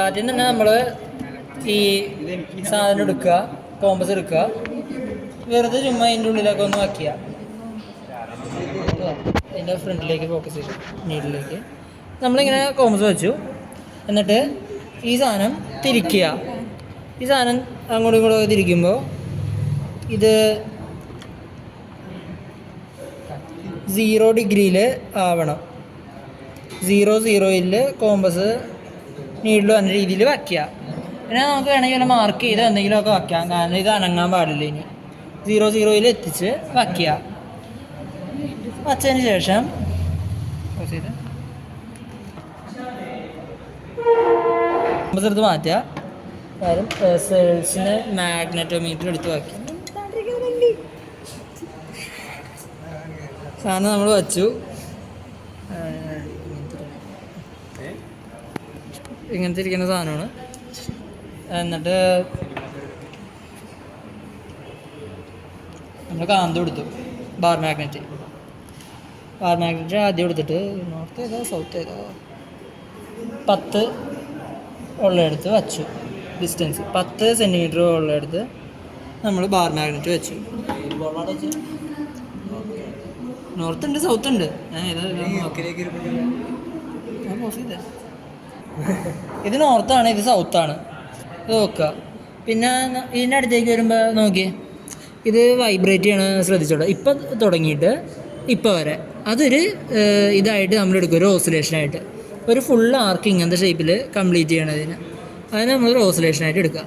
ആദ്യം തന്നെ നമ്മൾ ഈ സാധനം എടുക്കുക, കോമ്പസ് എടുക്കുക, വെറുതെ ചുമ്മാ അതിൻ്റെ ഉള്ളിലൊക്കെ ഒന്ന് വയ്ക്കുക. അതിൻ്റെ ഫ്രണ്ടിലേക്ക് ഫോക്കസ് ചെയ്തു, നീഡിലേക്ക് നമ്മളിങ്ങനെ കോമ്പസ് വെച്ചു. എന്നിട്ട് ഈ സാധനം തിരിക്കുക. ഈ സാധനം അങ്ങോട്ടും ഇങ്ങോട്ടും തിരിക്കുമ്പോൾ ഇത് 0 ഡിഗ്രിയിൽ ആവണം. 0 കോമ്പസ് നീഡിൽ വന്ന രീതിയിൽ വയ്ക്കുക. പിന്നെ നമുക്ക് വേണമെങ്കിൽ മാർക്ക് ചെയ്ത് എന്തെങ്കിലുമൊക്കെ വയ്ക്കാം, കാരണം ഇത് അനങ്ങാൻ പാടില്ല. ഇനി 0 എത്തിച്ച് വയ്ക്കുക. വച്ചതിന് ശേഷം കോമ്പസ് എടുത്ത് മാറ്റുക. കാര്യം സെൽസിന് മാഗ്നറ്റോമീറ്റർ എടുത്ത് വയ്ക്കുക. സാധനം നമ്മൾ വച്ചു. ഇങ്ങനത്തെ ഇരിക്കുന്ന സാധനമാണ്. എന്നിട്ട് നമ്മൾ കാന്ത് കൊടുത്തു, ബാർ മാഗ്നറ്റ് ആദ്യം എടുത്തിട്ട് നോർത്ത് ഏതോ സൗത്ത് ഏതോ 10 ഉള്ളെടുത്ത് വച്ചു. ഡിസ്റ്റൻസ് 10 സെൻറ്റിമീറ്റർ ഉള്ളെടുത്ത് നമ്മൾ ബാർ മാഗ്നറ്റ് വെച്ചു. നോർത്ത് ഉണ്ട്, സൗത്ത് ഉണ്ട്. ഇത് നോർത്താണ്, ഇത് സൗത്താണ്. ഇത് നോക്കുക. പിന്നെ ഇതിൻ്റെ അടുത്തേക്ക് വരുമ്പോൾ നോക്കിയേ, ഇത് വൈബ്രേറ്റ് ചെയ്യണ ശ്രദ്ധിച്ചോളൂ. ഇപ്പം തുടങ്ങിയിട്ട് ഇപ്പം വരെ അതൊരു ഇതായിട്ട് നമ്മൾ എടുക്കും, ഒരു ഓസിലേഷനായിട്ട്. ഒരു ഫുൾ ആർക്ക് ഇങ്ങനത്തെ ഷേപ്പിൽ കംപ്ലീറ്റ് ചെയ്യണതിന് അതിന് നമ്മളൊരു ഓസിലേഷനായിട്ട് എടുക്കുക.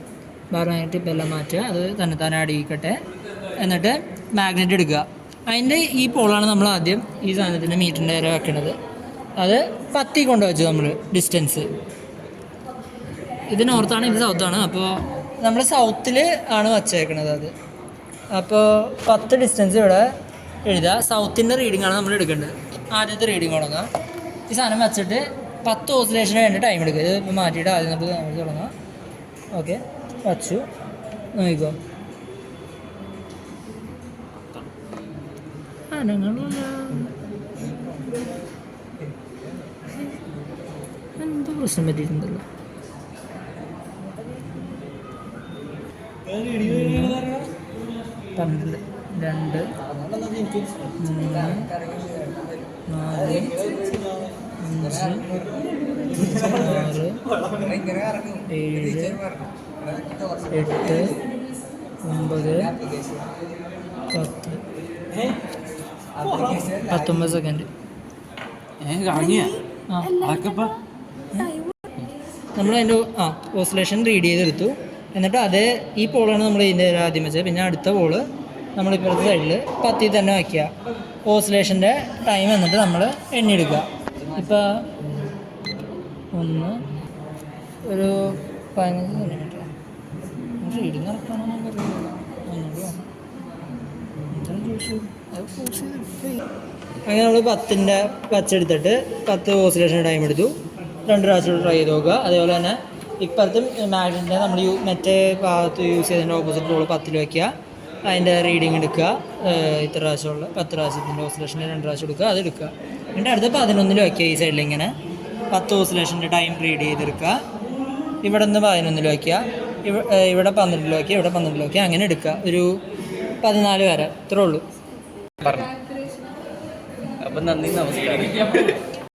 ബാർ മാഗ്നറ്റ് ഇപ്പം എല്ലാം മാറ്റുക, അത് തന്നെത്താനെ അടിയിക്കട്ടെ. എന്നിട്ട് മാഗ്നറ്റ് എടുക്കുക. അതിൻ്റെ ഈ പോളാണ് നമ്മൾ ആദ്യം ഈ സാധനത്തിൻ്റെ മീറ്ററിൻ്റെ വരെ വെക്കണത്. അത് 10 കൊണ്ട് വെച്ചു നമ്മൾ ഡിസ്റ്റൻസ്. ഇത് നോർത്താണ്, ഇത് സൗത്താണ്. അപ്പോൾ നമ്മൾ സൗത്തിൽ ആണ് വച്ചേക്കണത് അത്. അപ്പോൾ 10 ഡിസ്റ്റൻസ് ഇവിടെ എഴുതുക. സൗത്തിൻ്റെ റീഡിങ്ങാണ് നമ്മൾ എടുക്കേണ്ടത്. ആദ്യത്തെ റീഡിങ് തുടങ്ങാം. ഈ സാധനം വെച്ചിട്ട് 10 ഓസിലേഷന് വേണ്ടി ടൈം എടുക്കുക. ഇത് മാറ്റിയിട്ട് ആദ്യം നമ്മൾ തുടങ്ങാം. ഓക്കെ, വച്ചു. നോക്കിക്കോ, എന്തോ പ്രശ്നം പറ്റിയിട്ടുണ്ടല്ലോ. 12, 2, 3, 4, 5, 6, 7, 8, 9, 10, 19 സെക്കൻഡ്. നമ്മളതിൻ്റെ ഓസിലേഷൻ റീഡ് ചെയ്തെടുത്തു. എന്നിട്ട് അത് ഈ പോളാണ് നമ്മൾ ഇതിൻ്റെ ആദ്യം വെച്ചത്. പിന്നെ അടുത്ത പോള് നമ്മളിപ്പോഴത്തെ സൈഡിൽ 10 തന്നെ വയ്ക്കുക. ഓസിലേഷൻ്റെ ടൈം എന്നിട്ട് നമ്മൾ എണ്ണിയെടുക്കുക. ഇപ്പോൾ 1 ഒരു 15 സെൻറ്റിമീറ്റർ റീഡിങ് നടക്കാനോ അങ്ങനെ നമ്മൾ 10ൻ്റെ വച്ചെടുത്തിട്ട് 10 ഓസിലേഷൻ ടൈം എടുത്തു. 2 പ്രാവശ്യം ട്രൈ ചെയ്ത് നോക്കുക. അതേപോലെ തന്നെ ഇപ്പുറത്ത് മാഗ്നറ്റിൻ്റെ നമ്മൾ മറ്റേ ഭാഗത്ത് യൂസ് ചെയ്തതിൻ്റെ ഓപ്പോസിറ്റ് പോൾ 10 വയ്ക്കുക. അതിൻ്റെ റീഡിങ് എടുക്കുക. ഇത്ര പ്രാവശ്യമുള്ള 10 പ്രാവശ്യത്തിൻ്റെ ഓസിലേഷൻ്റെ 2 പ്രാവശ്യം എടുക്കുക, അത് എടുക്കുക. എന്നിട്ട് അടുത്ത 11 വയ്ക്കുക. ഈ സൈഡിൽ ഇങ്ങനെ 10 ഓസിലേഷൻ്റെ ടൈം റീഡ് ചെയ്തെടുക്കുക. ഇവിടെ നിന്ന് 11 വയ്ക്കുക, ഇവിടെ 12 വയ്ക്കുക, ഇവിടെ 12 വയ്ക്കുക. അങ്ങനെ എടുക്കുക. ഒരു 14 വരെ. ഇത്രേ ഉള്ളൂ. അപ്പം നന്ദി, നമസ്കാരം.